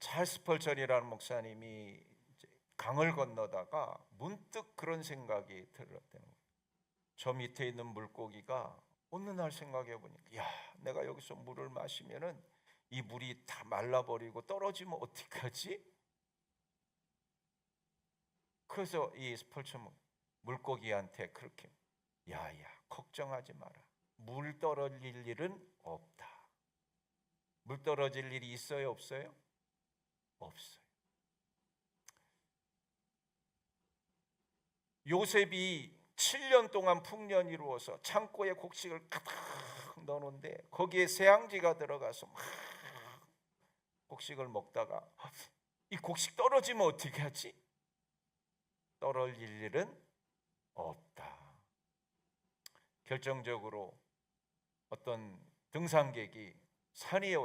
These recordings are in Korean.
찰스 펄천이라는 목사님이 이제 강을 건너다가 문득 그런 생각이 들었다는 거예요. 저 밑에 있는 물고기가 어느 날 생각해 보니까, 야, 내가 여기서 물을 마시면은 이 물이 다 말라버리고 떨어지면 어떡하지? 그래서 이 펄천 물고기한테 그렇게, 야야, 걱정하지 마라. 물 떨어질 일은 없다. 물 떨어질 일이 있어요, 없어요? 없어요. 요셉이 7년 동안 풍년 이루어서 창고에 곡식을 가득 넣어놓은데 거기에 새앙쥐가 들어가서 막 곡식을 먹다가, 이 곡식 떨어지면 어떻게 하지? 떨어질 일은 없다. 결정적으로 어떤 등산객이 산 위에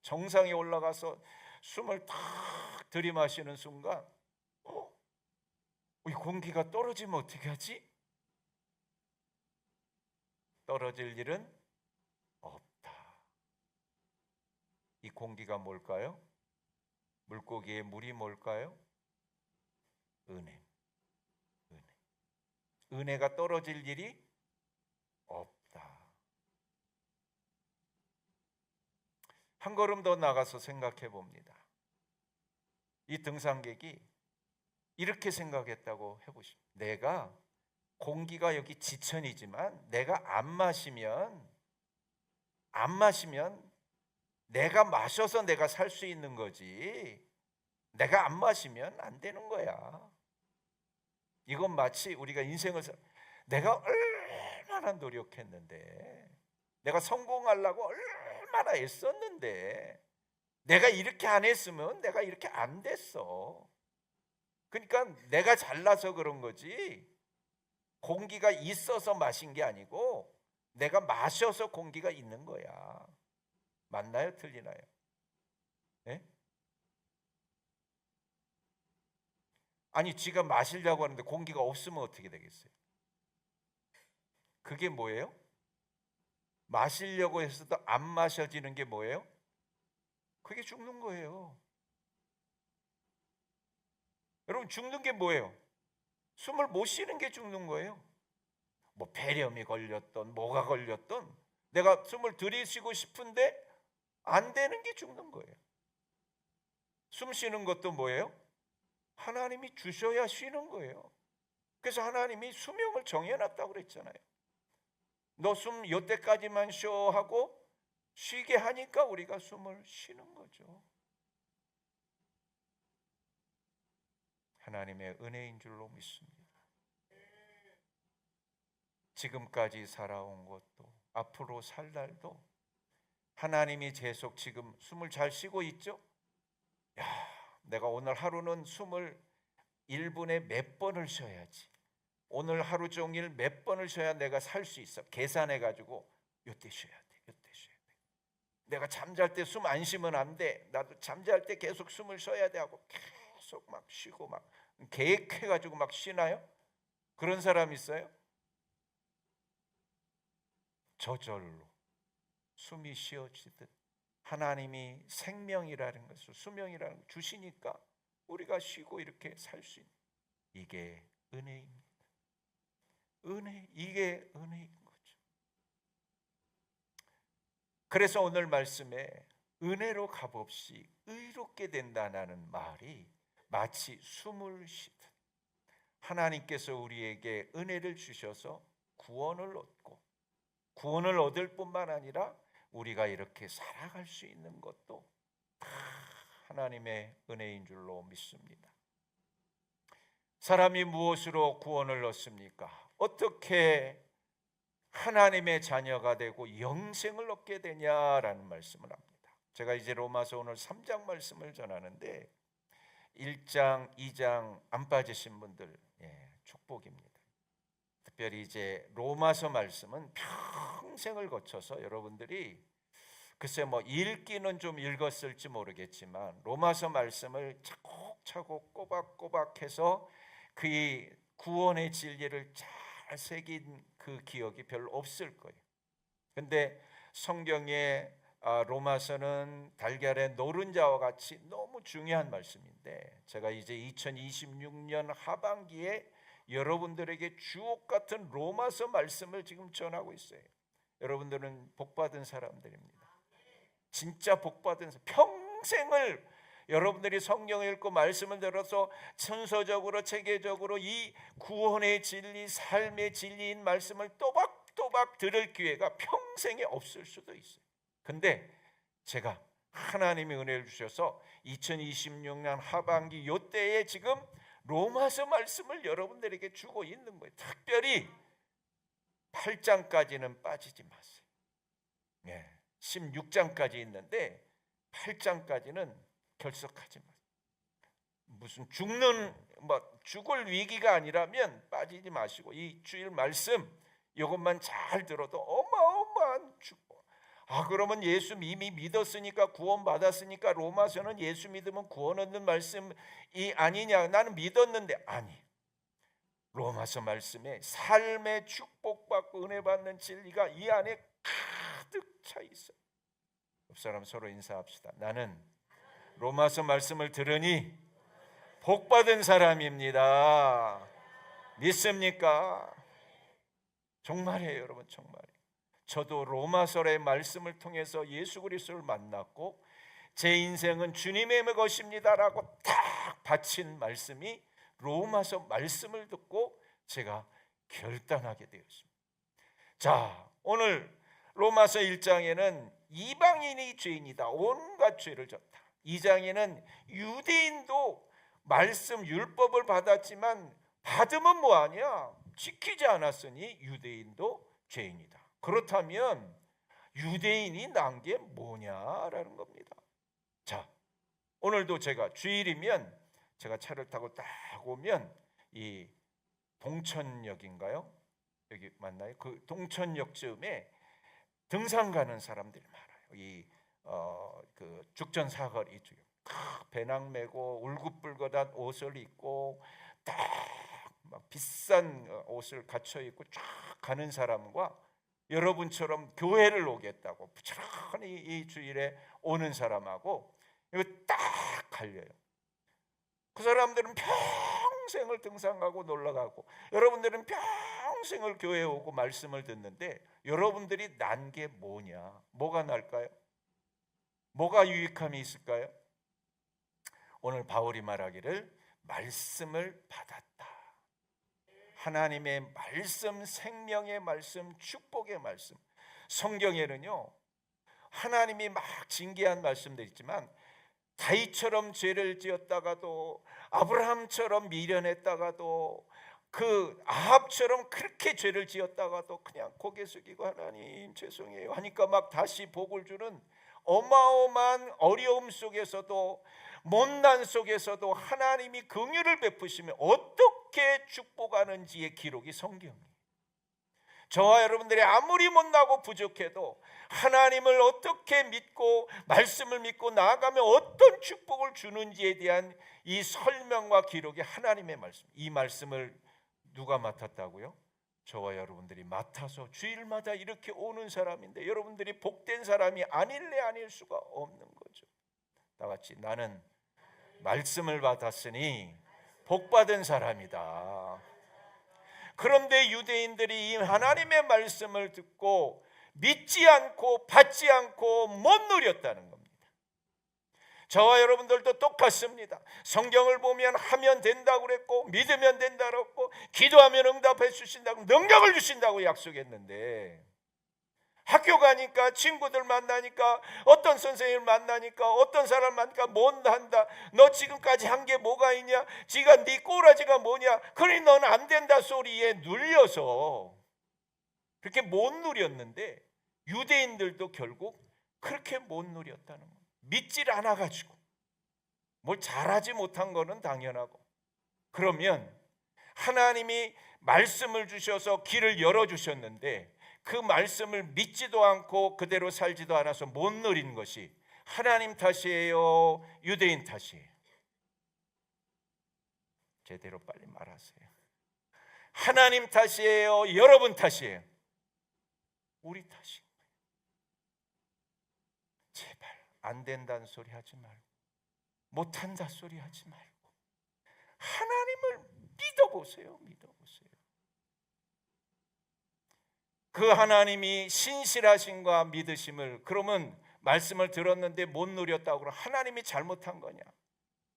정상에 올라가서 숨을 탁 들이마시는 순간, 이 공기가 떨어지면 어떻게 하지? 떨어질 일은 없다. 이 공기가 뭘까요? 물고기의 물이 뭘까요? 은혜. 은혜가 떨어질 일이 없다. 한 걸음 더 나가서 생각해 봅니다. 이 등산객이 이렇게 생각했다고 해보십시오. 내가 공기가 여기 지천이지만 내가 안 마시면 내가 마셔서 내가 살 수 있는 거지, 내가 안 마시면 안 되는 거야. 이건 마치 우리가 인생을 내가 얼마나 노력했는데, 내가 성공하려고 얼마나 애썼는데, 내가 이렇게 안 했으면 내가 이렇게 안 됐어. 그러니까 내가 잘나서 그런 거지, 공기가 있어서 마신 게 아니고 내가 마셔서 공기가 있는 거야. 맞나요? 틀리나요? 네? 아니, 지가 마시려고 하는데 공기가 없으면 어떻게 되겠어요? 그게 뭐예요? 마시려고 해서도 안 마셔지는 게 뭐예요? 그게 죽는 거예요. 여러분, 죽는 게 뭐예요? 숨을 못 쉬는 게 죽는 거예요. 뭐 폐렴이 걸렸던 뭐가 걸렸던 내가 숨을 들이쉬고 싶은데 안 되는 게 죽는 거예요. 숨 쉬는 것도 뭐예요? 하나님이 주셔야 쉬는 거예요. 그래서 하나님이 수명을 정해놨다고 그랬잖아요. 너 숨 이때까지만 쉬어 하고 쉬게 하니까 우리가 숨을 쉬는 거죠. 하나님의 은혜인 줄로 믿습니다. 지금까지 살아온 것도 앞으로 살 날도 하나님이 계속 지금 숨을 잘 쉬고 있죠? 야, 내가 오늘 하루는 숨을 1분에 몇 번을 쉬어야지, 오늘 하루 종일 몇 번을 쉬어야 내가 살 수 있어. 계산해 가지고 요때 쉬어야 돼, 요때 쉬어야 돼. 내가 잠잘 때 숨 안 쉬면 안 돼, 나도 잠잘 때 계속 숨을 쉬어야 돼 하고 계속 막 쉬고 막 계획해 가지고 막 쉬나요? 그런 사람 있어요? 저절로 숨이 쉬어지듯 하나님이 생명이라는 것을, 수명이라는 걸 주시니까 우리가 쉬고 이렇게 살 수 있는, 이게 은혜입니다. 은혜, 이게 은혜인 거죠. 그래서 오늘 말씀에 은혜로 값없이 의롭게 된다는 말이 마치 숨을 쉬듯 하나님께서 우리에게 은혜를 주셔서 구원을 얻고, 구원을 얻을 뿐만 아니라 우리가 이렇게 살아갈 수 있는 것도 다 하나님의 은혜인 줄로 믿습니다. 사람이 무엇으로 구원을 얻습니까? 어떻게 하나님의 자녀가 되고 영생을 얻게 되냐라는 말씀을 합니다. 제가 이제 로마서 오늘 3장 말씀을 전하는데 1장, 2장 안 빠지신 분들 축복입니다. 특별히 이제 로마서 말씀은 평생을 거쳐서 여러분들이 글쎄 뭐 읽기는 좀 읽었을지 모르겠지만 로마서 말씀을 차곡차곡 꼬박꼬박해서 그의 구원의 진리를 잘 새긴 그 기억이 별로 없을 거예요. 근데 성경에 로마서는 달걀의 노른자와 같이 너무 중요한 말씀인데, 제가 이제 2026년 하반기에 여러분들에게 주옥 같은 로마서 말씀을 지금 전하고 있어요. 여러분들은 복받은 사람들입니다. 진짜 복받은 사람. 평생을 여러분들이 성경을 읽고 말씀을 들어서 순서적으로 체계적으로 이 구원의 진리, 삶의 진리인 말씀을 또박또박 들을 기회가 평생에 없을 수도 있어요. 근데 제가 하나님이 은혜를 주셔서 2026년 하반기 요때에 지금 로마서 말씀을 여러분들에게 주고 있는 거예요. 특별히 8장까지는 빠지지 마세요. 16장까지 있는데 8장까지는 결석하지 마세요. 무슨 죽을 위기가 아니라면 빠지지 마시고 이 주일 말씀 이것만 잘 들어도 어마어마한 축복. 그러면 예수 이미 믿었으니까 구원 받았으니까 로마서는 예수 믿으면 구원 얻는 말씀이 아니냐? 나는 믿었는데 아니. 로마서 말씀에 삶의 축복받고 은혜 받는 진리가 이 안에 가득 차 있어요. 옆 사람 서로 인사합시다. 나는 로마서 말씀을 들으니 복받은 사람입니다. 믿습니까? 정말이에요, 여러분. 정말이에요. 저도 로마서의 말씀을 통해서 예수 그리스도를 만났고 제 인생은 주님의 것입니다라고 딱 바친 말씀이 로마서 말씀을 듣고 제가 결단하게 되었습니다. 자, 오늘 로마서 1장에는 이방인이 죄인이다, 온갖 죄를 졌다. 2장에는 유대인도 말씀 율법을 받았지만 받으면 뭐하냐? 지키지 않았으니 유대인도 죄인이다. 그렇다면 유대인이 난 게 뭐냐라는 겁니다. 자, 오늘도 제가 주일이면 제가 차를 타고 딱 오면 이 동천역인가요? 여기 맞나요? 그 동천역쯤에 등산 가는 사람들이 많아요. 그 죽전 사거리 쪽에 배낭 메고 울긋불긋한 옷을 입고 딱 막 비싼 옷을 갖춰 입고 쫙 가는 사람과 여러분처럼 교회를 오겠다고 부지런히 이 주일에 오는 사람하고 이거 딱 갈려요. 그 사람들은 평생을 등산 가고 놀러 가고 여러분들은 평생을 교회에 오고 말씀을 듣는데 여러분들이 난 게 뭐냐? 뭐가 날까요? 뭐가 유익함이 있을까요? 오늘 바울이 말하기를 말씀을 받았다. 하나님의 말씀, 생명의 말씀, 축복의 말씀. 성경에는요 하나님이 막 징계한 말씀도 있지만 다윗처럼 죄를 지었다가도 아브라함처럼 미련했다가도 그 아합처럼 그렇게 죄를 지었다가도 그냥 고개 숙이고 하나님 죄송해요 하니까 막 다시 복을 주는 어마어마한 어려움 속에서도 못난 속에서도 하나님이 긍휼을 베푸시며 어떻게 축복하는지의 기록이 성경이에요. 저와 여러분들이 아무리 못나고 부족해도 하나님을 어떻게 믿고 말씀을 믿고 나아가면 어떤 축복을 주는지에 대한 이 설명과 기록이 하나님의 말씀. 이 말씀을 누가 맡았다고요? 저와 여러분들이 맡아서 주일마다 이렇게 오는 사람인데 여러분들이 복된 사람이 아닐래 아닐 수가 없는 거죠. 다 같이 나는 말씀을 받았으니 복받은 사람이다. 그런데 유대인들이 이 하나님의 말씀을 듣고 믿지 않고 받지 않고 못 누렸다는 겁니다. 저와 여러분들도 똑같습니다. 성경을 보면 하면 된다고 그랬고 믿으면 된다고 그랬고 기도하면 응답해 주신다고 능력을 주신다고 약속했는데 학교 가니까 친구들 만나니까 어떤 선생님을 만나니까 어떤 사람 만나니까 못한다. 너 지금까지 한 게 뭐가 있냐? 지가 네 꼬라지가 뭐냐? 그러니 너는 안 된다 소리에 눌려서 그렇게 못 누렸는데 유대인들도 결국 그렇게 못 누렸다는 거예요. 믿질 않아가지고 뭘 잘하지 못한 거는 당연하고 그러면 하나님이 말씀을 주셔서 길을 열어주셨는데 그 말씀을 믿지도 않고 그대로 살지도 않아서 못 누린 것이 하나님 탓이에요? 유대인 탓이에요? 제대로 빨리 말하세요. 하나님 탓이에요? 여러분 탓이에요? 우리 탓이에요. 안 된다는 소리 하지 말고, 못한다 소리 하지 말고 하나님을 믿어보세요. 믿어보세요. 그 하나님이 신실하심과 믿으심을, 그러면 말씀을 들었는데 못 누렸다고 그러면 하나님이 잘못한 거냐?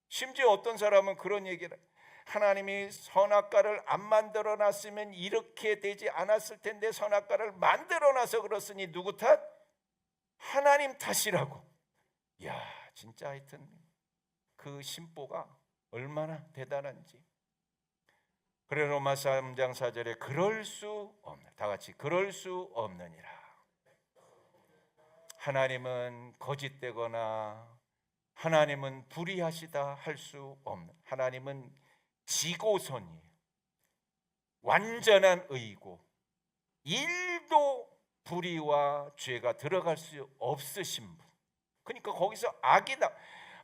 심지어 어떤 사람은 그런 얘기를, 하나님이 선악과를 안 만들어 놨으면 이렇게 되지 않았을 텐데 선악과를 만들어 놔서 그렇으니 누구 탓? 하나님 탓이라고. 야, 진짜 하여튼 그 심보가 얼마나 대단한지. 그래 로마서 3장 4절에 그럴 수 없는, 다 같이 그럴 수 없느니라. 하나님은 거짓되거나 하나님은 불의하시다 할 수 없는, 하나님은 지고선이에요. 완전한 의이고 1도 불의와 죄가 들어갈 수 없으신 분. 그러니까 거기서 악이다,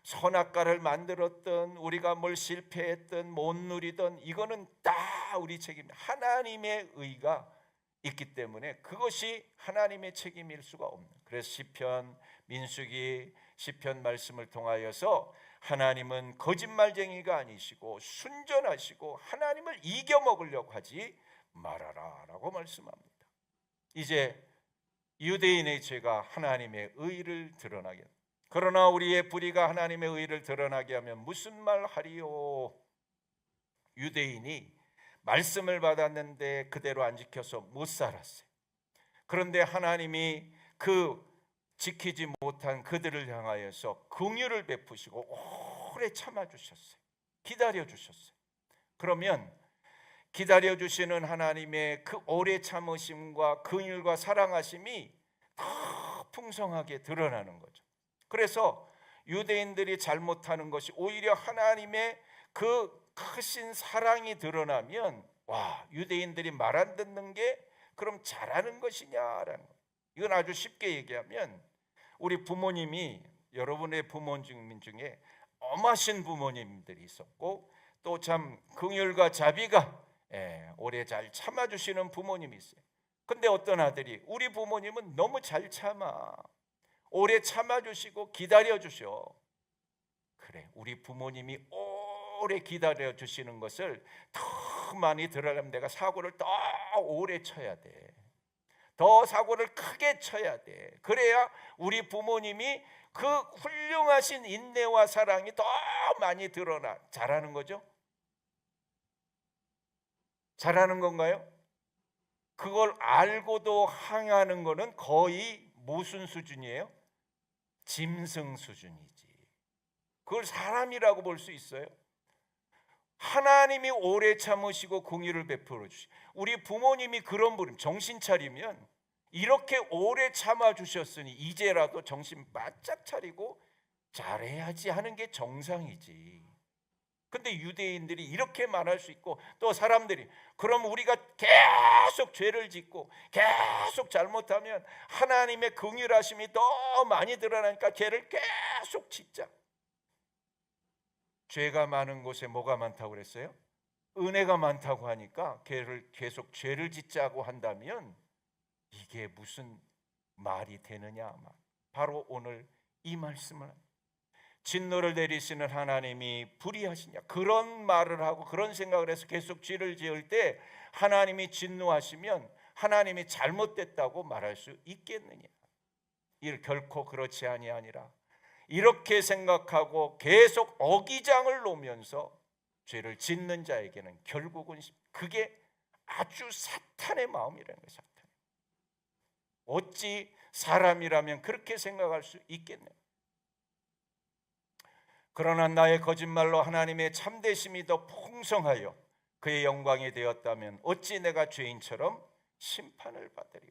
선악과를 만들었던, 우리가 뭘 실패했던, 못 누리던, 이거는 다 우리 책임이에요. 하나님의 의가 있기 때문에 그것이 하나님의 책임일 수가 없는. 그래서 시편, 민수기, 시편 말씀을 통하여서 하나님은 거짓말쟁이가 아니시고 순전하시고 하나님을 이겨먹으려고 하지 말아라라고 말씀합니다. 이제 유대인의 죄가 하나님의 의를 드러나게, 그러나 우리의 불의가 하나님의 의를 드러나게 하면 무슨 말 하리요? 유대인이 말씀을 받았는데 그대로 안 지켜서 못 살았어요. 그런데 하나님이 그 지키지 못한 그들을 향하여서 긍휼을 베푸시고 오래 참아주셨어요. 기다려주셨어요. 그러면 기다려주시는 하나님의 그 오래 참으심과 긍휼과 사랑하심이 더 풍성하게 드러나는 거죠. 그래서 유대인들이 잘못하는 것이 오히려 하나님의 그 크신 사랑이 드러나면, 와, 유대인들이 말 안 듣는 게 그럼 잘하는 것이냐라는 거예요. 이건 아주 쉽게 얘기하면, 우리 부모님이, 여러분의 부모님 중에 엄하신 부모님들이 있었고 또 참 긍휼과 자비가 오래 잘 참아주시는 부모님이 있어요. 근데 어떤 아들이, 우리 부모님은 너무 잘 참아, 오래 참아주시고 기다려주셔. 그래, 우리 부모님이 오래 기다려주시는 것을 더 많이 들으려면 내가 사고를 더 오래 쳐야 돼. 더 사고를 크게 쳐야 돼. 그래야 우리 부모님이 그 훌륭하신 인내와 사랑이 더 많이 드러나. 잘하는 거죠? 잘하는 건가요? 그걸 알고도 항하는 거는 거의 무슨 수준이에요? 짐승 수준이지. 그걸 사람이라고 볼 수 있어요? 하나님이 오래 참으시고 긍휼을 베풀어 주시. 우리 부모님이 그런 분, 정신 차리면 이렇게 오래 참아 주셨으니 이제라도 정신 바짝 차리고 잘해야지 하는 게 정상이지. 근데 유대인들이 이렇게 말할 수 있고, 또 사람들이, 그럼 우리가 계속 죄를 짓고 계속 잘못하면 하나님의 긍휼하심이 더 많이 드러나니까 죄를 계속 짓자. 죄가 많은 곳에 뭐가 많다고 그랬어요? 은혜가 많다고 하니까 계속 죄를 짓자고 한다면 이게 무슨 말이 되느냐. 바로 오늘 이 말씀을, 진노를 내리시는 하나님이 불의하시냐, 그런 말을 하고 그런 생각을 해서 계속 죄를 지을 때 하나님이 진노하시면 하나님이 잘못됐다고 말할 수 있겠느냐. 이 결코 그렇지 아니하니라. 이렇게 생각하고 계속 어기장을 놓으면서 죄를 짓는 자에게는 결국은 그게 아주 사탄의 마음이라는 거예요. 사탄. 어찌 사람이라면 그렇게 생각할 수 있겠냐. 그러나 나의 거짓말로 하나님의 참되심이 더 풍성하여 그의 영광이 되었다면 어찌 내가 죄인처럼 심판을 받으리요.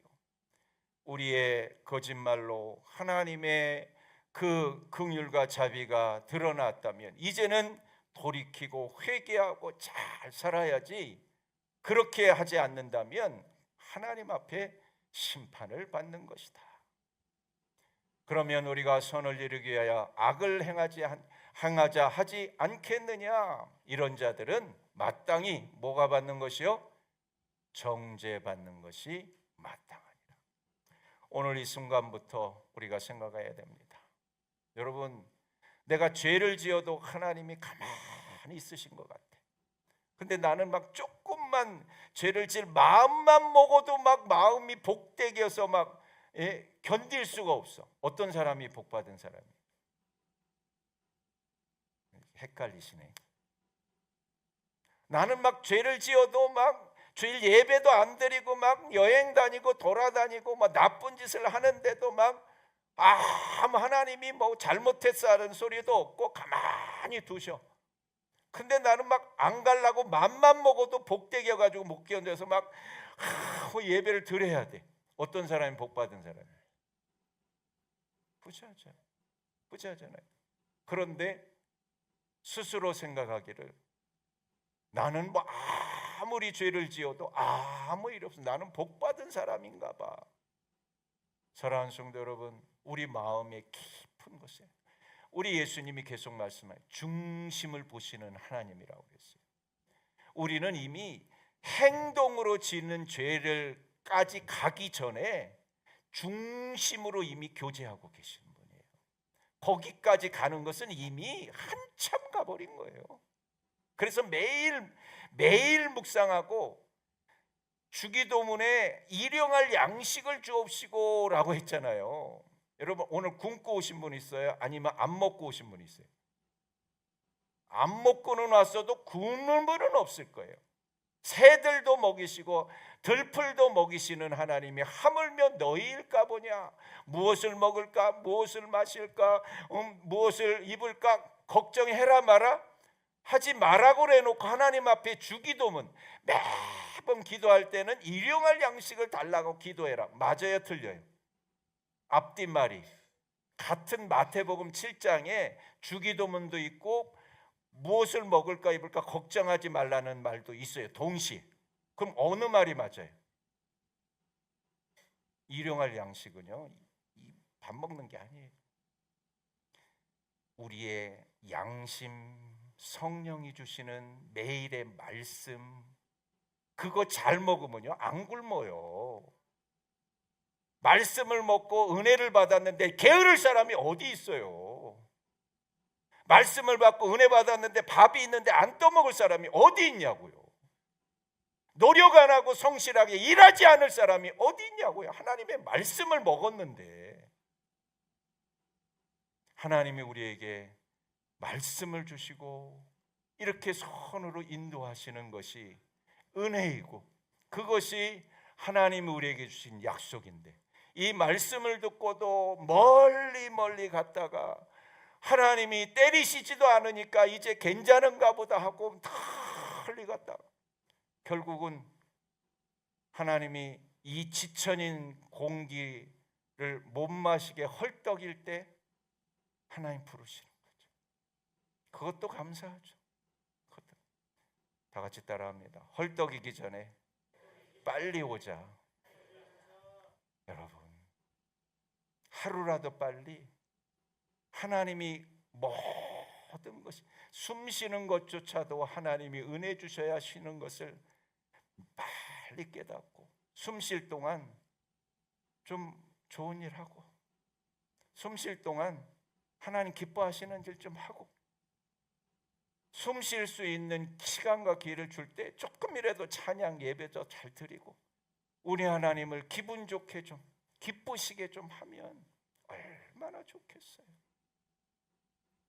우리의 거짓말로 하나님의 그 긍휼과 자비가 드러났다면 이제는 돌이키고 회개하고 잘 살아야지, 그렇게 하지 않는다면 하나님 앞에 심판을 받는 것이다. 그러면 우리가 선을 이루기 위하여 악을 행하자 하지 않겠느냐. 이런 자들은 마땅히 뭐가 받는 것이요? 정죄받는 것이 마땅하니라. 오늘 이 순간부터 우리가 생각해야 됩니다. 여러분, 내가 죄를 지어도 하나님이 가만히 있으신 것 같아. 근데 나는 막 조금만 죄를 질 마음만 먹어도 막 마음이 복되게여서 막 견딜 수가 없어. 어떤 사람이 복받은 사람이? 헷갈리시네. 나는 막 죄를 지어도 막 주일 예배도 안 드리고 막 여행 다니고 돌아다니고 막 나쁜 짓을 하는데도 막 하나님이 뭐 잘못했어 하는 소리도 없고 가만히 두셔. 근데 나는 막 안 가려고 맘만 먹어도 복되게 해가지고 못 견뎌서 막 예배를 드려야 돼. 어떤 사람이 복받은 사람이에요? 부자잖아요. 그런데 스스로 생각하기를 나는 뭐 아무리 죄를 지어도 아무 일 없어. 나는 복받은 사람인가 봐. 사랑하는 성도 여러분, 우리 마음의 깊은 곳에 우리 예수님이 계속 말씀하여 중심을 보시는 하나님이라고 그랬어요. 우리는 이미 행동으로 짓는 죄를까지 가기 전에 중심으로 이미 교제하고 계시는 분이에요. 거기까지 가는 것은 이미 한참 가버린 거예요. 그래서 매일 묵상하고 주기도문에 일용할 양식을 주옵시고라고 했잖아요. 여러분, 오늘 굶고 오신 분 있어요? 아니면 안 먹고 오신 분 있어요? 안 먹고는 왔어도 굶는 분은 없을 거예요. 새들도 먹이시고 들풀도 먹이시는 하나님이 하물며 너희일까 보냐. 무엇을 먹을까, 무엇을 마실까, 무엇을 입을까 걱정해라 마라 하지 말라고 해놓고 하나님 앞에 주기도문 매번 기도할 때는 일용할 양식을 달라고 기도해라. 맞아요, 틀려요? 앞뒷말이 같은 마태복음 7장에 주기도문도 있고 무엇을 먹을까 입을까 걱정하지 말라는 말도 있어요, 동시에. 그럼 어느 말이 맞아요? 일용할 양식은요, 밥 먹는 게 아니에요. 우리의 양심, 성령이 주시는 매일의 말씀, 그거 잘 먹으면요 안 굶어요. 말씀을 먹고 은혜를 받았는데 게으를 사람이 어디 있어요? 말씀을 받고 은혜 받았는데 밥이 있는데 안 떠먹을 사람이 어디 있냐고요? 노력 안 하고 성실하게 일하지 않을 사람이 어디 있냐고요? 하나님의 말씀을 먹었는데. 하나님이 우리에게 말씀을 주시고 이렇게 손으로 인도하시는 것이 은혜이고, 그것이 하나님이 우리에게 주신 약속인데, 이 말씀을 듣고도 멀리 갔다가 하나님이 때리시지도 않으니까 이제 괜찮은가 보다 하고 멀리 갔다가 결국은 하나님이 이 지천인 공기를 못 마시게 헐떡일 때 하나님 부르시는 거죠. 그것도 감사하죠. 그것도. 다 같이 따라합니다. 헐떡이기 전에 빨리 오자. 여러분, 하루라도 빨리 하나님이 모든 것이, 숨 쉬는 것조차도 하나님이 은혜 주셔야 쉬는 것을 빨리 깨닫고, 숨 쉴 동안 좀 좋은 일 하고, 숨 쉴 동안 하나님 기뻐하시는 일 좀 하고, 숨 쉴 수 있는 시간과 기회를 줄 때 조금이라도 찬양 예배도 잘 드리고 우리 하나님을 기분 좋게 좀 기쁘시게 좀 하면 얼마나 좋겠어요.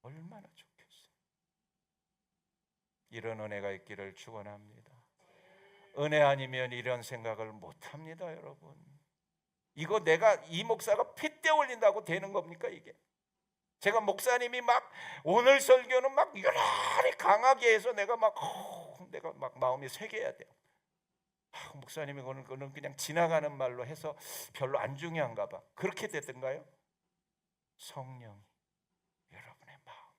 얼마나 좋겠어요. 이런 은혜가 있기를 축원합니다. 은혜 아니면 이런 생각을 못합니다. 여러분, 이거 내가 이 목사가 핏대 올린다고 되는 겁니까? 이게 제가 목사님이 막 오늘 설교는 막 유난히 강하게 해서 내가 막 마음이 새겨야 돼요. 목사님이 그거는 그냥 지나가는 말로 해서 별로 안 중요한가 봐. 그렇게 됐던가요? 성령이 여러분의 마음을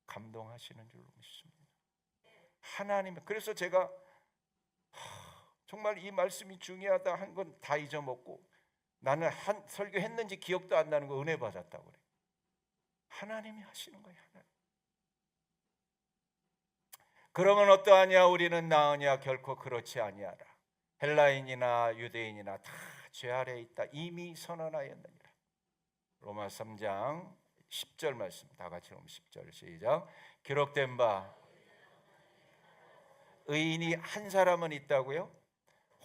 감동하시는 줄로 믿습니다. 하나님, 그래서 제가 정말 이 말씀이 중요하다 한 건 다 잊어먹고 나는 한 설교했는지 기억도 안 나는 거 은혜 받았다고 그래. 하나님이 하시는 거예요. 하나님. 그러면 어떠하냐? 우리는 나으냐? 결코 그렇지 아니하라. 헬라인이나 유대인이나 다 죄 아래에 있다 이미 선언하였느니라. 로마 3장 10절 말씀 다 같이 그럼 10절 시작. 기록된 바 의인이 한 사람은 있다고요?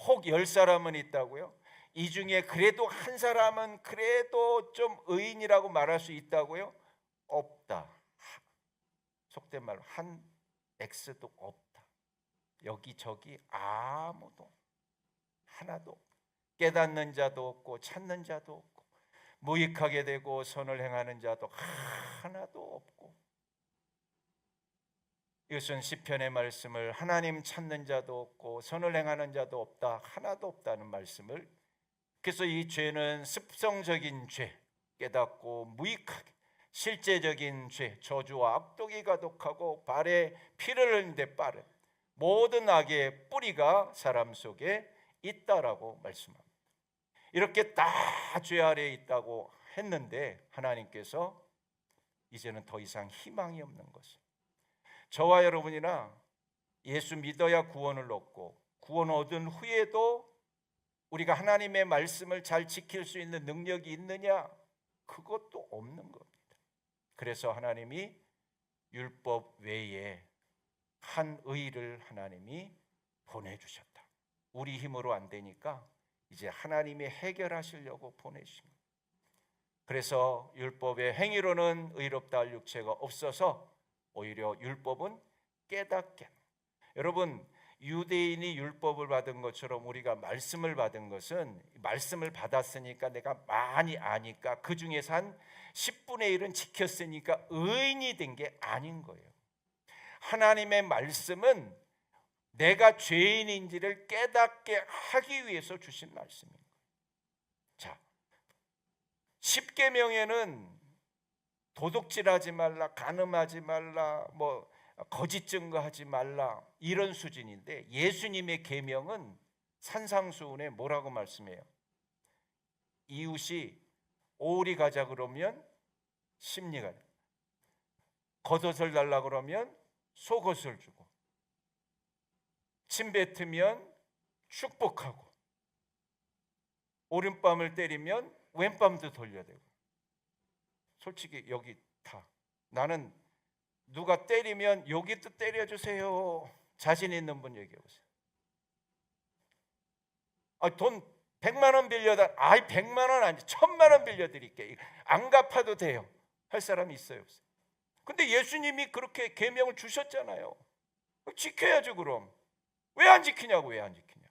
혹 10사람은 있다고요? 이 중에 그래도 한 사람은 그래도 좀 의인이라고 말할 수 있다고요? 없다. 속된 말로 한 X도 없다. 여기저기 아무도 하나도 없다. 깨닫는 자도 없고 찾는 자도 없고 무익하게 되고 선을 행하는 자도 하나도 없고. 이것은 시편의 말씀을 하나님 찾는 자도 없고 선을 행하는 자도 없다, 하나도 없다는 말씀을, 그래서 이 죄는 습성적인 죄, 깨닫고 무익하게 실제적인 죄, 저주와 악독이 가득하고 발에 피를 흘리는 데 빠른 모든 악의 뿌리가 사람 속에 있다라고 말씀합니다. 이렇게 다 죄 아래에 있다고 했는데 하나님께서 이제는 더 이상 희망이 없는 것을, 저와 여러분이나 예수 믿어야 구원을 얻고 구원 얻은 후에도 우리가 하나님의 말씀을 잘 지킬 수 있는 능력이 있느냐? 그것도 없는 겁니다. 그래서 하나님이 율법 외에 한 의를 하나님이 보내주셨다. 우리 힘으로 안 되니까 이제 하나님이 해결하시려고 보내신 거예요. 그래서 율법의 행위로는 의롭다 할 육체가 없어서 오히려 율법은 깨닫게. 여러분, 유대인이 율법을 받은 것처럼 우리가 말씀을 받은 것은, 말씀을 받았으니까 내가 많이 아니까 그 중에서 한 10분의 1은 지켰으니까 의인이 된 게 아닌 거예요. 하나님의 말씀은 내가 죄인인지를 깨닫게 하기 위해서 주신 말씀입니다. 자, 10계명에는 도둑질하지 말라, 간음하지 말라, 뭐 거짓 증거하지 말라 이런 수준인데, 예수님의 계명은 산상수훈에 뭐라고 말씀해요? 이웃이 오리 가자 그러면 십리가, 겉옷을 달라 그러면 속옷을 주고, 침 뱉으면 축복하고, 오른밤을 때리면 왼밤도 돌려대고. 솔직히 여기 다, 나는 누가 때리면 여기도 때려주세요 자신 있는 분 얘기해 보세요. 돈 100만 원 빌려다, 100만 원 아니 1000만 원 빌려드릴게, 안 갚아도 돼요 할 사람이 있어요, 없어요? 근데 예수님이 그렇게 계명을 주셨잖아요. 지켜야죠. 그럼 왜 안 지키냐고. 왜 안 지키냐?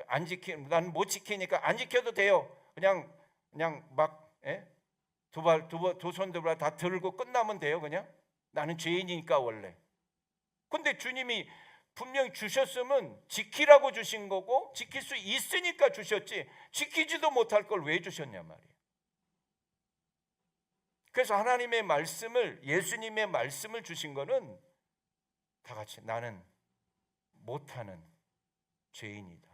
안 지키면 난 못 지키니까 안 지켜도 돼요. 그냥 막 두 손 두 발 다 들고 끝나면 돼요. 그냥 나는 죄인이니까 원래. 근데 주님이 분명히 주셨으면 지키라고 주신 거고 지킬 수 있으니까 주셨지, 지키지도 못할 걸 왜 주셨냐 말이에요. 그래서 하나님의 말씀을, 예수님의 말씀을 주신 거는 다 같이 나는 못하는 죄인이다.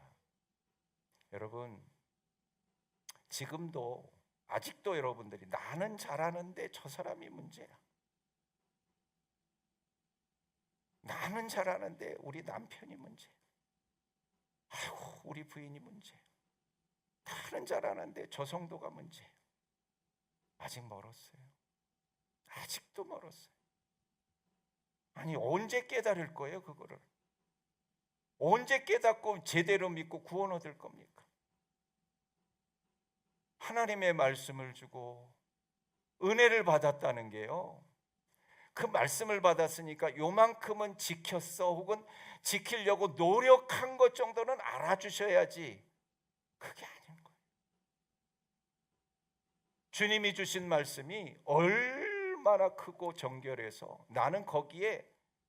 여러분, 지금도 아직도 여러분들이 나는 잘하는데 저 사람이 문제야, 나는 잘하는데 우리 남편이 문제야, 아이고 우리 부인이 문제야, 나는 잘하는데 저 성도가 문제야. 아직 멀었어요. 아직도 멀었어요. 아니 언제 깨달을 거예요? 그거를 언제 깨닫고 제대로 믿고 구원 얻을 겁니까? 하나님의 말씀을 주고 은혜를 받았다는 게요, 그 말씀을 받았으니까 요만큼은 지켰어 혹은 지키려고 노력한 것 정도는 알아주셔야지, 그게 아닌 거예요. 주님이 주신 말씀이 얼마나 크고 정결해서 나는 거기에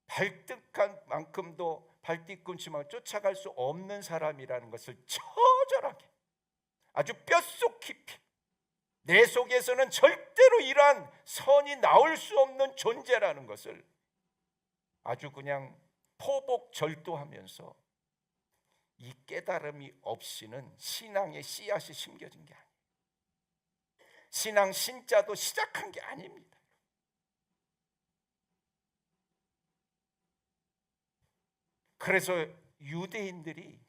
발등한 만큼도 발뒤꿈치만 쫓아갈 수 없는 사람이라는 것을 처절하게, 아주 뼛속 깊이, 내 속에서는 절대로 이러한 선이 나올 수 없는 존재라는 것을 아주 그냥 포복절도하면서, 이 깨달음이 없이는 신앙의 씨앗이 심겨진 게 아니에요. 신앙 신자도 시작한 게 아닙니다. 그래서 유대인들이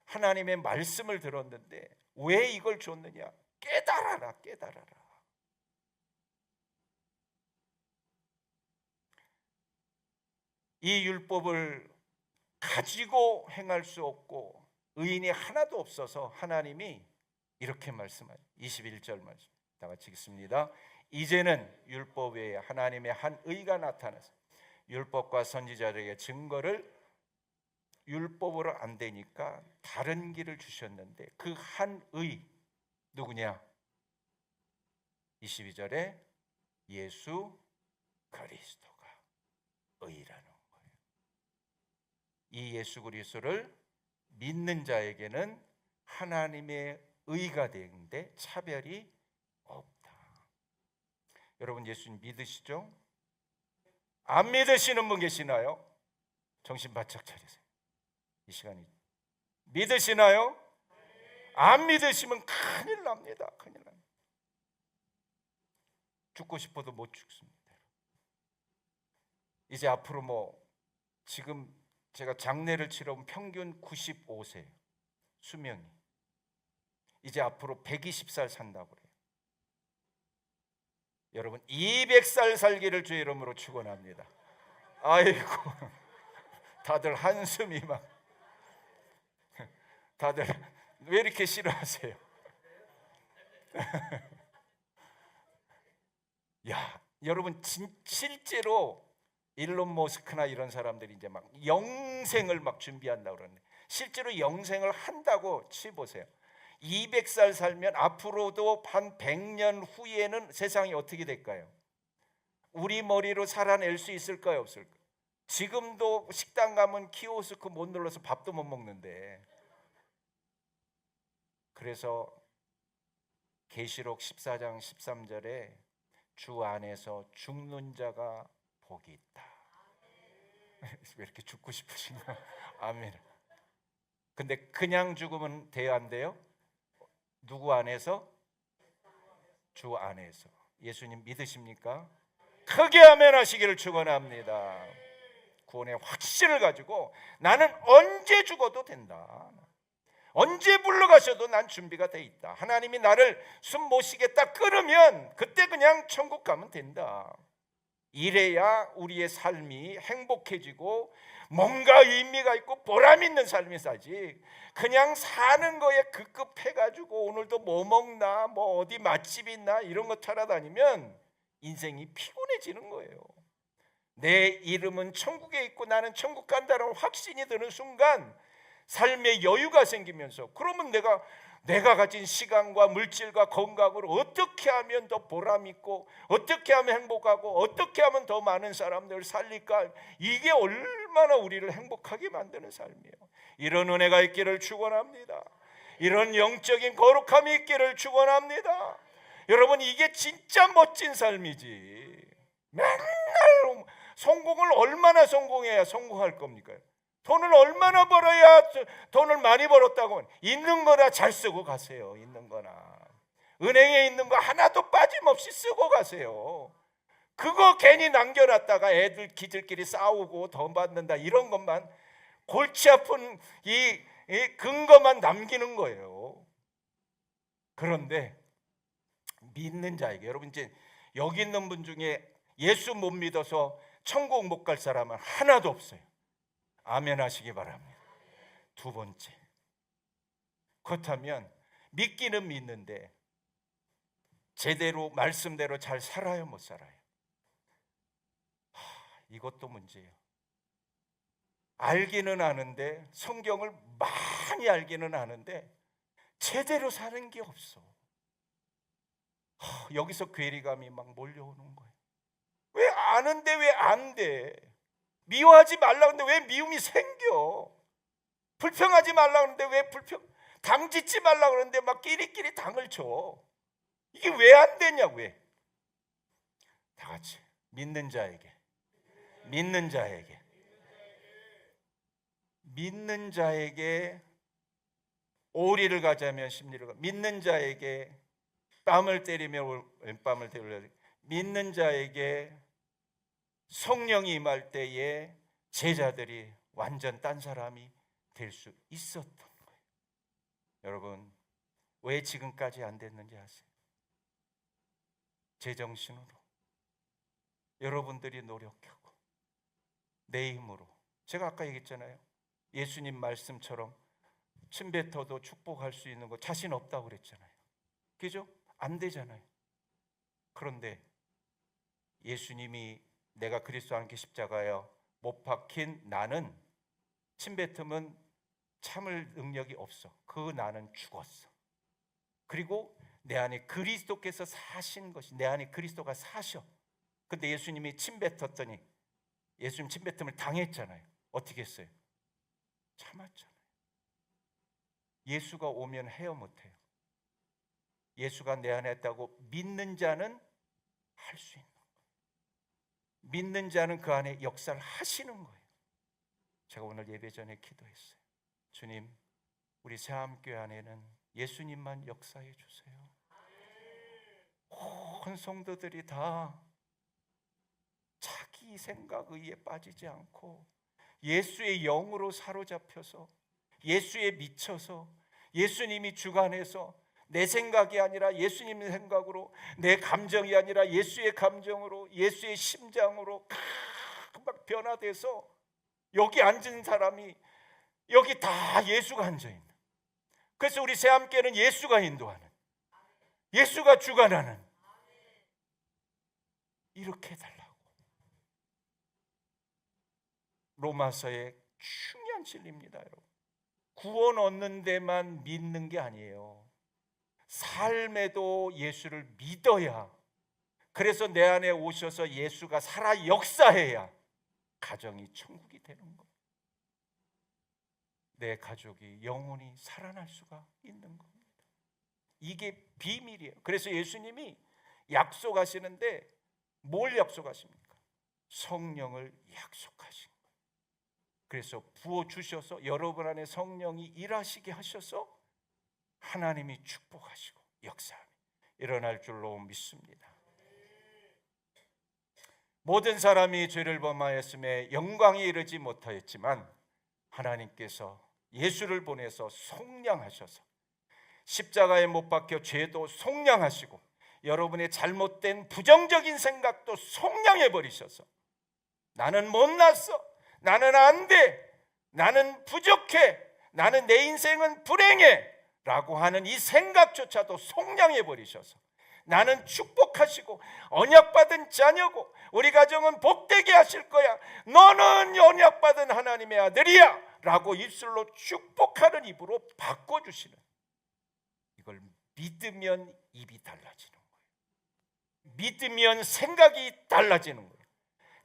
하나님의 말씀을 들었는데 왜 이걸 줬느냐? 깨달아라, 깨달아라. 이 율법을 가지고 행할 수 없고 의인이 하나도 없어서 하나님이 이렇게 말씀하죠. 21절 말씀 다 같이 읽습니다. 이제는 율법 외에 하나님의 한 의가 나타나서 율법과 선지자들에게 증거를 율법으로 안 되니까 다른 길을 주셨는데 그 한 의 누구냐? 22절에 예수 그리스도가 의라는 거예요. 이 예수 그리스도를 믿는 자에게는 하나님의 의가 되는데 차별이 없다. 여러분 예수님 믿으시죠? 안 믿으시는 분 계시나요? 정신 바짝 차리세요. 이 시간이 믿으시나요? 안 믿으시면 큰일 납니다. 큰일 납니다. 죽고 싶어도 못 죽습니다. 이제 앞으로 지금 제가 장례를 치러 오면 평균 95세 수명이 이제 앞으로 120살 산다고 그래요. 여러분 200살 살기를 주의 이름으로 축원합니다. 아이고 다들 한숨이 막 다들 왜 이렇게 싫어하세요? 야, 여러분 실제로 일론 머스크나 이런 사람들이 이제 막 영생을 막 준비한다고 그러는데 실제로 영생을 한다고 치보세요. 200살 살면 앞으로도 한 100년 후에는 세상이 어떻게 될까요? 우리 머리로 살아낼 수 있을까요? 없을까요? 지금도 식당 가면 키오스크 못 눌러서 밥도 못 먹는데. 그래서 계시록 14장 13절에 주 안에서 죽는 자가 복이 있다. 왜 이렇게 죽고 싶으신가? 아멘. 근데 그냥 죽으면 돼요, 안 돼요? 누구 안에서? 주 안에서. 예수님 믿으십니까? 크게 아멘 하시기를 축원합니다. 구원의 확신을 가지고 나는 언제 죽어도 된다. 언제 불러가셔도 난 준비가 돼 있다. 하나님이 나를 숨 못 쉬겠다 끊으면 그때 그냥 천국 가면 된다. 이래야 우리의 삶이 행복해지고 뭔가 의미가 있고 보람 있는 삶이 사지. 그냥 사는 거에 급급해가지고 오늘도 뭐 먹나 뭐 어디 맛집 있나 이런 거 찾아다니면 인생이 피곤해지는 거예요. 내 이름은 천국에 있고 나는 천국 간다는 확신이 드는 순간 삶의 여유가 생기면서 그러면 내가 가진 시간과 물질과 건강으로 어떻게 하면 더 보람 있고 어떻게 하면 행복하고 어떻게 하면 더 많은 사람들을 살릴까? 이게 얼마나 우리를 행복하게 만드는 삶이에요. 이런 은혜가 있기를 축원합니다. 이런 영적인 거룩함이 있기를 축원합니다. 여러분 이게 진짜 멋진 삶이지. 맨날 성공을 얼마나 성공해야 성공할 겁니까? 돈을 얼마나 벌어야 돈을 많이 벌었다고 있는 거나 잘 쓰고 가세요. 있는 거나 은행에 있는 거 하나도 빠짐없이 쓰고 가세요. 그거 괜히 남겨놨다가 애들 기들끼리 싸우고 돈 받는다 이런 것만 골치 아픈 이 근거만 남기는 거예요. 그런데 믿는 자에게 여러분 이제 여기 있는 분 중에 예수 못 믿어서 천국 못 갈 사람은 하나도 없어요. 아멘 하시기 바랍니다. 두 번째, 그렇다면 믿기는 믿는데 제대로 말씀대로 잘 살아요, 못 살아요? 이것도 문제예요. 알기는 아는데 성경을 많이 알기는 아는데 제대로 사는 게 없어. 여기서 괴리감이 막 몰려오는 거예요. 왜 아는데 왜 안 돼? 미워하지 말라는데 왜 미움이 생겨? 불평하지 말라는데 왜 당 짓지 말라는데 막 끼리끼리 당을 쳐? 이게 왜 안 되냐? 왜? 다 같이 믿는 자에게 오리를 가자면 심리를 가. 믿는 자에게 뺨을 때리며 왼뺨을 때려. 믿는 자에게 성령이 임할 때에 제자들이 완전 딴 사람이 될 수 있었던 거예요. 여러분 왜 지금까지 안 됐는지 아세요? 제정신으로 여러분들이 노력하고 내 힘으로. 제가 아까 얘기했잖아요. 예수님 말씀처럼 침뱉어도 축복할 수 있는 거 자신 없다고 그랬잖아요. 그죠? 안 되잖아요. 그런데 예수님이 내가 그리스도와 함께 십자가에 못 박힌 나는 침뱉으면 참을 능력이 없어. 그 나는 죽었어. 그리고 내 안에 그리스도께서 사신 것이, 내 안에 그리스도가 사셔. 근데 예수님이 침뱉었더니 예수님 침뱉음을 당했잖아요. 어떻게 했어요? 참았잖아요. 예수가 오면 해요, 못해요? 예수가 내 안에 있다고 믿는 자는 할 수 있는 거예요. 믿는 자는 그 안에 역사를 하시는 거예요. 제가 오늘 예배 전에 기도했어요. 주님, 우리 새함교회 안에는 예수님만 역사해 주세요. 온 성도들이 다 자기 생각 의에 빠지지 않고 예수의 영으로 사로잡혀서 예수에 미쳐서 예수님이 주관해서 내 생각이 아니라 예수님의 생각으로, 내 감정이 아니라 예수의 감정으로, 예수의 심장으로 막 변화돼서 여기 앉은 사람이 여기 다 예수가 앉아있는. 그래서 우리 새함교회는 예수가 인도하는, 예수가 주관하는, 이렇게 해달라고. 로마서의 중요한 진리입니다, 여러분. 구원 얻는 데만 믿는 게 아니에요. 삶에도 예수를 믿어야, 그래서 내 안에 오셔서 예수가 살아 역사해야 가정이 천국이 되는 거예요. 내 가족이 영원히 살아날 수가 있는 겁니다. 이게 비밀이에요. 그래서 예수님이 약속하시는데 뭘 약속하십니까? 성령을 약속하신 거예요. 그래서 부어주셔서 여러분 안에 성령이 일하시게 하셔서 하나님이 축복하시고 역사함이 일어날 줄로 믿습니다. 모든 사람이 죄를 범하였음에 영광에 이르지 못하였지만 하나님께서 예수를 보내서 속량하셔서 십자가에 못 박혀 죄도 속량하시고 여러분의 잘못된 부정적인 생각도 속량해 버리셔서 나는 못났어, 나는 안 돼, 나는 부족해, 나는 내 인생은 불행해 라고 하는 이 생각조차도 속량해 버리셔서 나는 축복하시고 언약받은 자녀고 우리 가정은 복되게 하실 거야, 너는 언약받은 하나님의 아들이야 라고 입술로 축복하는 입으로 바꿔주시는, 이걸 믿으면 입이 달라지는 거예요. 믿으면 생각이 달라지는 거예요.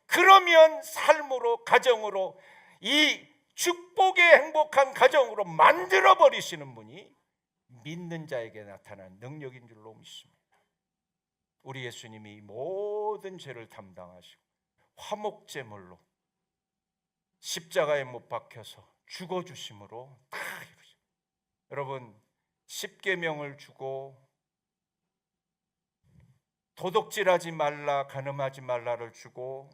그러면 삶으로, 가정으로, 이 축복의 행복한 가정으로 만들어 버리시는 분이 믿는 자에게 나타난 능력인 줄로 믿습니다. 우리 예수님이 모든 죄를 담당하시고 화목제물로 십자가에 못 박혀서 죽어주심으로 다 이루죠. 여러분, 십계명을 주고 도둑질하지 말라, 간음하지 말라를 주고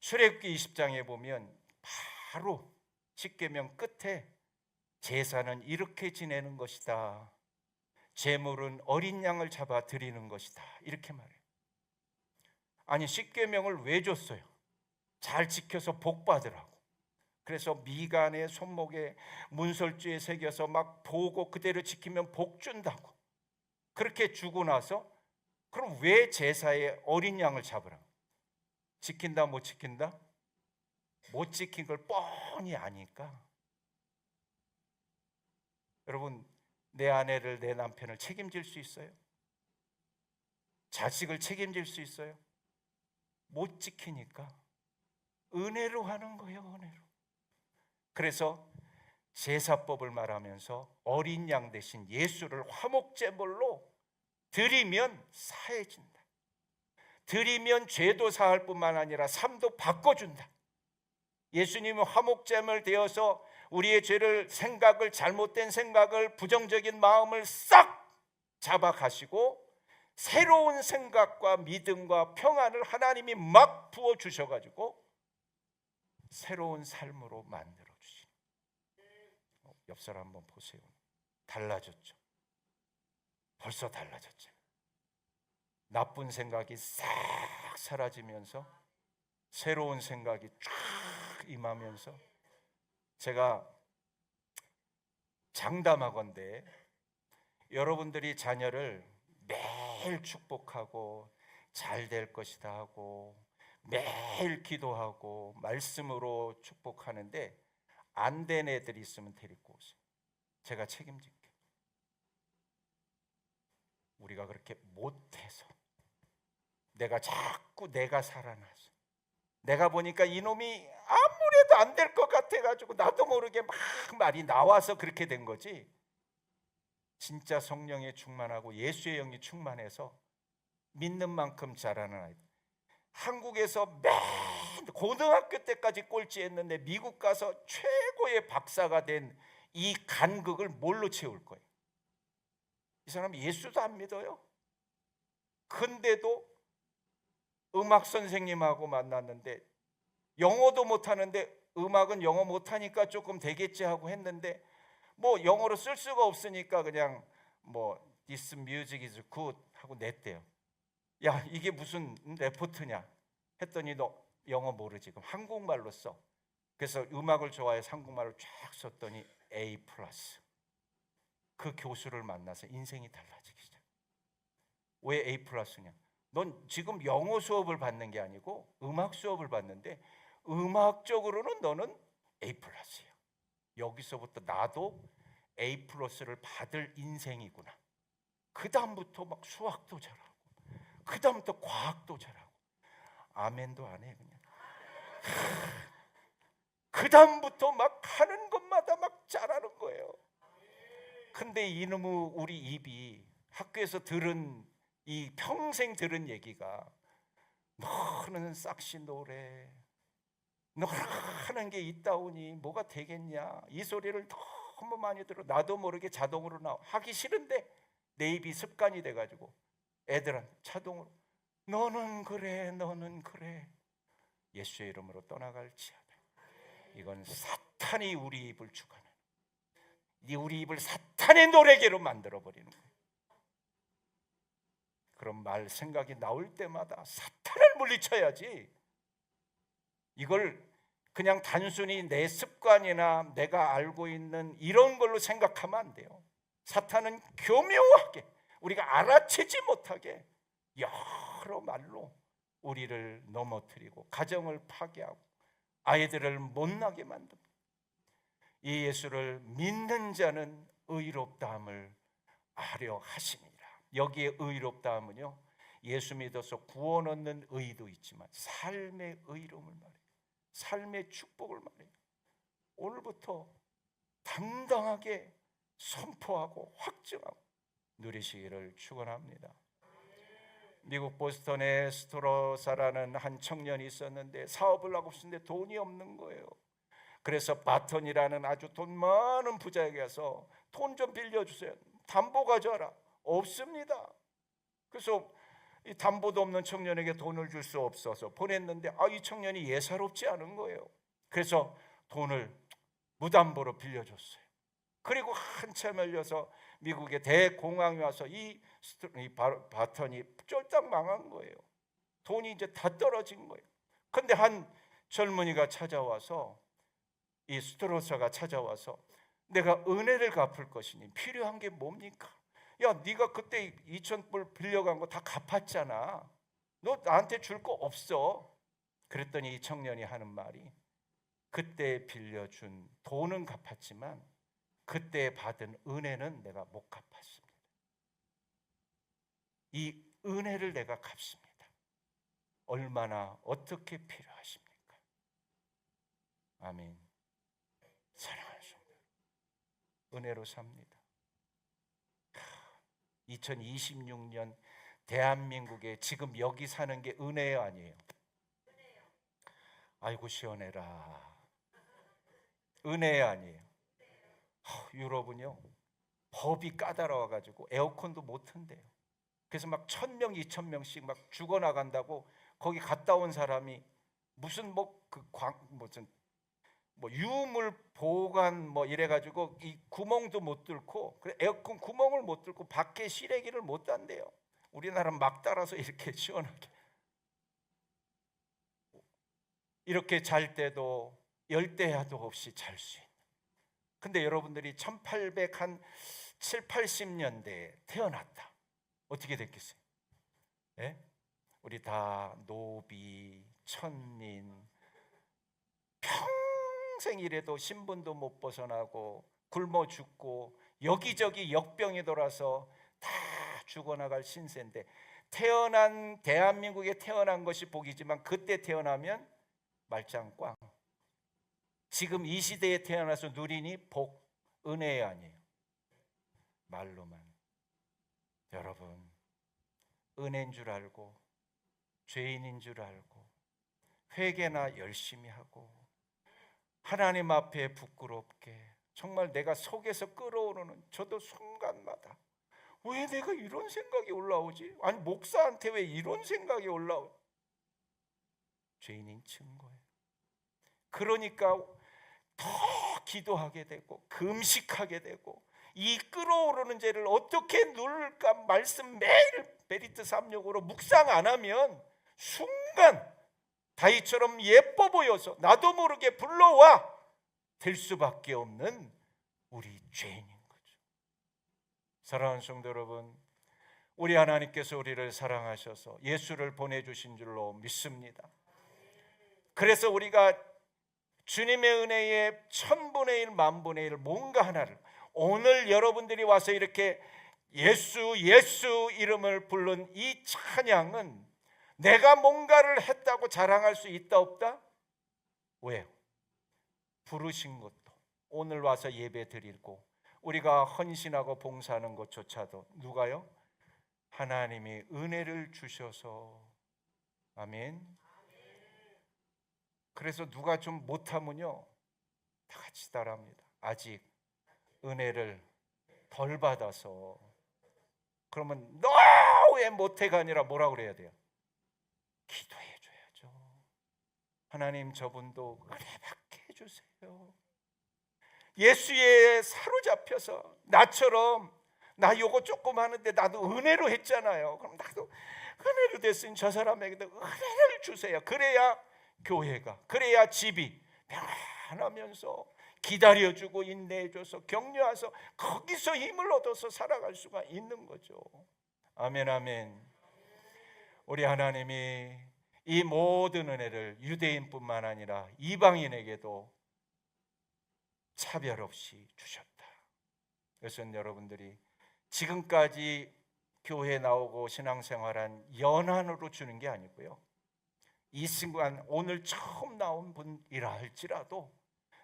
출애굽기 20장에 보면 바로 십계명 끝에 제사는 이렇게 지내는 것이다, 제물은 어린 양을 잡아 드리는 것이다, 이렇게 말해요. 아니, 십계명을 왜 줬어요? 잘 지켜서 복 받으라고. 그래서 미간에 손목에 문설주에 새겨서 막 보고 그대로 지키면 복 준다고. 그렇게 주고 나서 그럼 왜 제사에 어린 양을 잡으라고? 지킨다 못 지킨다? 못 지킨 걸 뻔히 아니까. 여러분, 내 아내를, 내 남편을 책임질 수 있어요? 자식을 책임질 수 있어요? 못 지키니까 은혜로 하는 거예요, 은혜로. 그래서 제사법을 말하면서 어린 양 대신 예수를 화목제물로 드리면 사해진다, 드리면 죄도 사할 뿐만 아니라 삶도 바꿔준다. 예수님은 화목제물 되어서 우리의 죄를, 생각을, 잘못된 생각을, 부정적인 마음을 싹 잡아가시고 새로운 생각과 믿음과 평안을 하나님이 막 부어주셔가지고 새로운 삶으로 만들어주시는. 옆 사람 한번 보세요. 달라졌죠? 벌써 달라졌죠? 나쁜 생각이 싹 사라지면서 새로운 생각이 쫙 임하면서 제가 장담하건대 여러분들이 자녀를 매일 축복하고 잘 될 것이다 하고 매일 기도하고 말씀으로 축복하는데 안 된 애들이 있으면 데리고 오세요. 제가 책임질게요. 우리가 그렇게 못해서 내가 살아나서 내가 보니까 이놈이 아무래도 안 될 것 같아가지고 나도 모르게 막 말이 나와서 그렇게 된 거지, 진짜 성령에 충만하고 예수의 영이 충만해서 믿는 만큼 자라는 아이들. 한국에서 맨 고등학교 때까지 꼴찌했는데 미국 가서 최고의 박사가 된 이 간극을 뭘로 채울 거예요? 이 사람 예수도 안 믿어요. 근데도 음악 선생님하고 만났는데 영어도 못하는데 음악은 영어 못하니까 조금 되겠지 하고 했는데 뭐 영어로 쓸 수가 없으니까 그냥 뭐 This music is good 하고 냈대요. 야, 이게 무슨 레포트냐 했더니 너 영어 모르지? 그럼 한국말로 써. 그래서 음악을 좋아해서 한국말로 쫙 썼더니 A+. 그 교수를 만나서 인생이 달라지기 시작. 왜 A+냐? 넌 지금 영어 수업을 받는 게 아니고 음악 수업을 받는데 음악적으로는 너는 A+이야. 여기서부터 나도 A+를 받을 인생이구나. 그 다음부터 막 수학도 잘하고 그 다음부터 과학도 잘하고 아멘도 안 해 그냥. 그 다음부터 막 하는 것마다 막 잘하는 거예요. 근데 이놈의 우리 입이 학교에서 들은 이 평생 들은 얘기가 너는 싹시 노래 너는 하는 게 있다오니 뭐가 되겠냐, 이 소리를 너무 많이 들어. 나도 모르게 자동으로 나와. 하기 싫은데 내 입이 습관이 돼가지고 애들한테 자동으로 너는 그래 너는 그래. 예수의 이름으로 떠나갈지어다. 이건 사탄이 우리 입을 주관하는, 우리 입을 사탄의 노래개로 만들어버리는 거예요. 그런 말 생각이 나올 때마다 사탄을 물리쳐야지, 이걸 그냥 단순히 내 습관이나 내가 알고 있는 이런 걸로 생각하면 안 돼요. 사탄은 교묘하게 우리가 알아채지 못하게 여러 말로 우리를 넘어뜨리고 가정을 파괴하고 아이들을 못나게 만듭니다. 이 예수를 믿는 자는 의롭다함을 하려 하심이라. 여기에 의롭다함은요, 예수 믿어서 구원 얻는 의도 있지만 삶의 의로움을 말해요. 삶의 축복을 말해요. 오늘부터 당당하게 선포하고 확증하고 누리시기를 축원합니다. 미국 보스턴에 스토로사라는 한 청년이 있었는데 사업을 하고 싶은데 돈이 없는 거예요. 그래서 바턴이라는 아주 돈 많은 부자에게 가서 돈 좀 빌려주세요. 담보 가져와라. 없습니다. 그래서 이 담보도 없는 청년에게 돈을 줄 수 없어서 보냈는데 이 청년이 예사롭지 않은 거예요. 그래서 돈을 무담보로 빌려줬어요. 그리고 한참 흘려서 미국의 대공황이 와서 이 바턴이 쫄딱 망한 거예요. 돈이 이제 다 떨어진 거예요. 그런데 한 젊은이가 찾아와서, 이 스토로사가 찾아와서 내가 은혜를 갚을 것이니 필요한 게 뭡니까? 야, 네가 그때 2,000불 빌려간 거 다 갚았잖아. 너 나한테 줄 거 없어. 그랬더니 이 청년이 하는 말이, 그때 빌려준 돈은 갚았지만 그때 받은 은혜는 내가 못 갚았습니다. 이 은혜를 내가 갚습니다. 얼마나 어떻게 필요하십니까? 아멘. 사랑하는 성도, 은혜로 삽니다. 2026년 대한민국에 지금 여기 사는 게 은혜 아니에요? 아이고 시원해라. 은혜 아니에요? 유럽은요, 법이 까다로워가지고 에어컨도 못 튼대요. 그래서 막 1,000명, 2,000명씩 막 죽어나간다고 거기 갔다 온 사람이 무슨 무슨 유물 보관 이래가지고 이 구멍도 못 뚫고, 에어컨 구멍을 못 뚫고 밖에 실외기를 못 단대요. 우리나라 막 따라서 이렇게 시원하게. 이렇게 잘 때도 열대야도 없이 잘 수 있는. 근데 여러분들이 1800한 7, 80년대에 태어났다. 어떻게 됐겠어요? 예? 우리 다 노비, 천민, 평생 이래도 신분도 못 벗어나고 굶어 죽고 여기저기 역병이 돌아서 다 죽어나갈 신세인데, 대한민국에 태어난 것이 복이지만 그때 태어나면 말짱꽝. 지금 이 시대에 태어나서 누리니 복, 은혜 아니에요. 말로만. 여러분, 은혜인 줄 알고 죄인인 줄 알고 회개나 열심히 하고 하나님 앞에 부끄럽게 정말 내가 속에서 끓어오르는, 저도 순간마다 왜 내가 이런 생각이 올라오지? 아니 목사한테 왜 이런 생각이 올라오지? 죄인인 증거예요. 그러니까 더 기도하게 되고 금식하게 되고, 이 끓어오르는 죄를 어떻게 누를까 말씀 매일 메리트 365로 묵상 안 하면 순간 다윗처럼 예뻐 보여서 나도 모르게 불러와 될 수밖에 없는 우리 죄인인 거죠. 사랑하는 성도 여러분, 우리 하나님께서 우리를 사랑하셔서 예수를 보내주신 줄로 믿습니다. 그래서 우리가 주님의 은혜의 1000분의 1, 만분의 1 뭔가 하나를, 오늘 여러분들이 와서 이렇게 예수 이름을 부른 이 찬양은 내가 뭔가를 했다고 자랑할 수 있다 없다? 왜요? 부르신 것도, 오늘 와서 예배 드리고 우리가 헌신하고 봉사하는 것조차도 누가요? 하나님이 은혜를 주셔서. 아멘. 그래서 누가 좀 못하면요 다 같이 따라합니다. 아직 은혜를 덜 받아서. 그러면 너 왜 못해가 아니라 뭐라 그래야 돼요? 기도해 줘야죠. 하나님, 저분도 은혜 받게 해주세요. 예수에 사로잡혀서 나처럼 나 요거 조금 하는데 나도 은혜로 했잖아요. 그럼 나도 은혜로 됐으니 저 사람에게도 은혜를 주세요. 그래야 교회가, 그래야 집이 평안하면서 기다려주고 인내해줘서 격려해서 거기서 힘을 얻어서 살아갈 수가 있는 거죠. 아멘, 아멘. 우리 하나님이 이 모든 은혜를 유대인뿐만 아니라 이방인에게도 차별 없이 주셨다. 그래서 여러분들이 지금까지 교회에 나오고 신앙생활한 연한으로 주는 게 아니고요, 이 순간 오늘 처음 나온 분이라 할지라도,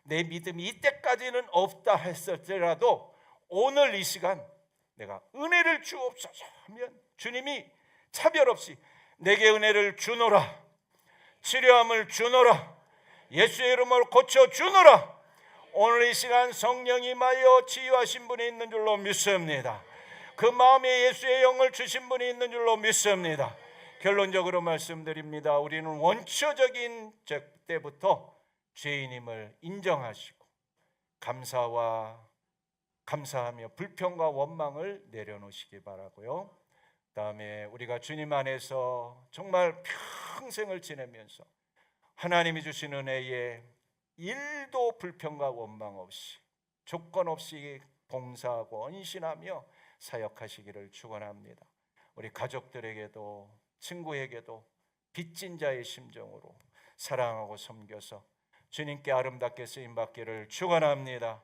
내 믿음이 이때까지는 없다 했을지라도 오늘 이 시간 내가 은혜를 주옵소서 하면 주님이 차별 없이 내게 은혜를 주노라, 치료함을 주노라, 예수의 이름으로 고쳐 주노라. 오늘 이 시간 성령이 임하여 치유하신 분이 있는 줄로 믿습니다. 그 마음에 예수의 영을 주신 분이 있는 줄로 믿습니다. 결론적으로 말씀드립니다. 우리는 원초적인 때부터 죄인임을 인정하시고 감사하며 불평과 원망을 내려놓으시기 바라고요. 그다음에 우리가 주님 안에서 정말 평생을 지내면서 하나님이 주신 은혜에 일도 불평과 원망 없이 조건 없이 봉사하고 헌신하며 사역하시기를 축원합니다. 우리 가족들에게도 친구에게도 빚진 자의 심정으로 사랑하고 섬겨서 주님께 아름답게 쓰임받기를 축원합니다.